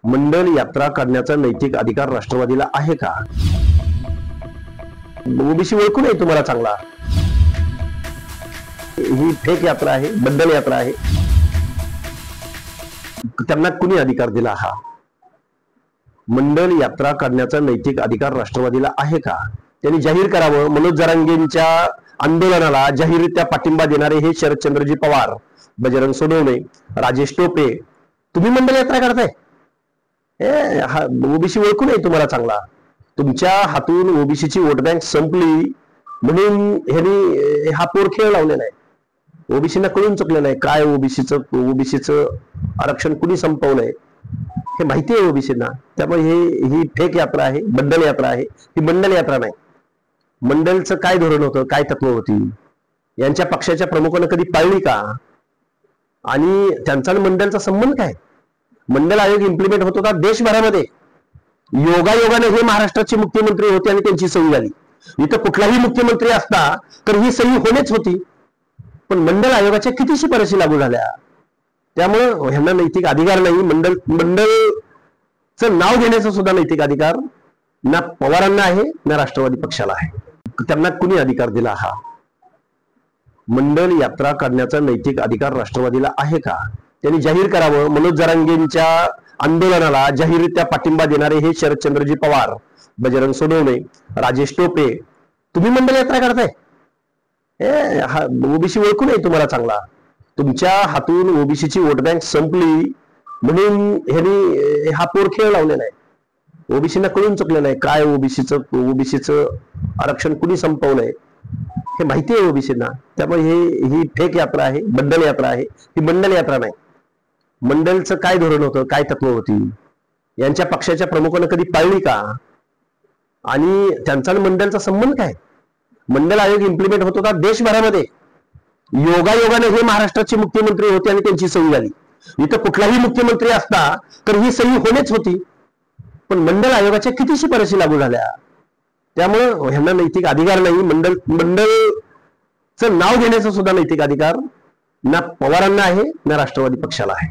मंडल यात्रा काढण्याचा नैतिक अधिकार राष्ट्रवादीला आहे का? ओबीसी ओळखू नये तुम्हाला चांगला. ही फेक यात्रा आहे, मंडल यात्रा आहे. त्यांना कुणी अधिकार दिला? हा मंडल यात्रा काढण्याचा नैतिक अधिकार राष्ट्रवादीला आहे का? त्यांनी जाहीर करावं. मनोज जरांगेंच्या आंदोलनाला जाहीररित्या पाठिंबा देणारे हे शरदचंद्रजी पवार, बजरंग सोनवणे, राजेश टोपे, तुम्ही मंडल यात्रा काढताय. ओबीसी ओळखू नये तुम्हाला चांगला. तुमच्या हातून ओबीसीची वोट बँक संपली म्हणून ह्यांनी हा पोरखेळ लावलेला आहे. ओबीसीना कळून चुकलेलं आहे काय ओबीसीचं आरक्षण कुणी संपवलंय हे माहिती आहे ओबीसीना. त्यामुळे ही फेक यात्रा आहे, मंडल यात्रा आहे. ही मंडल यात्रा नाही. मंडलचं काय धोरण होतं, काय तत्व होती, यांच्या पक्षाच्या प्रमुखांना कधी पाळली का? आणि त्यांचा मंडलचा संबंध काय? मंडल आयोग इम्प्लिमेंट होत होता देशभरामध्ये. योगायोगाने हे महाराष्ट्राचे मुख्यमंत्री होते आणि त्यांची सही झाली. इथं कुठलाही मुख्यमंत्री असता तर ही सही होणेच होती. पण मंडल आयोगाच्या किती शिफारशी लागू झाल्या. त्यामुळे ह्यांना नैतिक अधिकार नाही. मंडलचं नाव घेण्याचा सुद्धा नैतिक अधिकार ना पवारांना आहे ना राष्ट्रवादी पक्षाला आहे. त्यांना कुणी अधिकार दिला? हा मंडल यात्रा काढण्याचा नैतिक अधिकार राष्ट्रवादीला आहे का? त्यांनी जाहीर करावं. मनोज जरांगेंच्या आंदोलनाला जाहीररित्या पाठिंबा देणारे हे शरदचंद्रजी पवार, बजरंग सोनवणे, राजेश टोपे, तुम्ही मंडल यात्रा काढताय. ओबीसी ओळखू नये तुम्हाला चांगला. तुमच्या हातून ओबीसीची वोट बँक संपली म्हणून ह्यांनी हा पोरखेळ लावलेला आहे. ओबीसीना कळून चुकलेलं आहे काय ओबीसीचं आरक्षण कुणी संपवलंय हे माहिती आहे ओबीसीना. त्यामुळे ही फेक यात्रा आहे, मंडल यात्रा आहे. ही मंडल यात्रा नाही. मंडलचं काय धोरण होतं, काय तत्व होती, यांच्या पक्षाच्या प्रमुखांना कधी पाळली का? आणि त्यांचा मंडलचा संबंध काय? मंडल आयोग इम्प्लिमेंट होत होता देशभरामध्ये. योगायोगाने हे महाराष्ट्राचे मुख्यमंत्री होते आणि त्यांची सही झाली. इथं कुठलाही मुख्यमंत्री असता तर ही सही होणेच होती. पण मंडल आयोगाच्या किती शिफारशी लागू झाल्या. त्यामुळे ह्यांना नैतिक अधिकार नाही. मंडलचं नाव घेण्याचा सुद्धा नैतिक अधिकार ना पवारांना आहे ना राष्ट्रवादी पक्षाला आहे.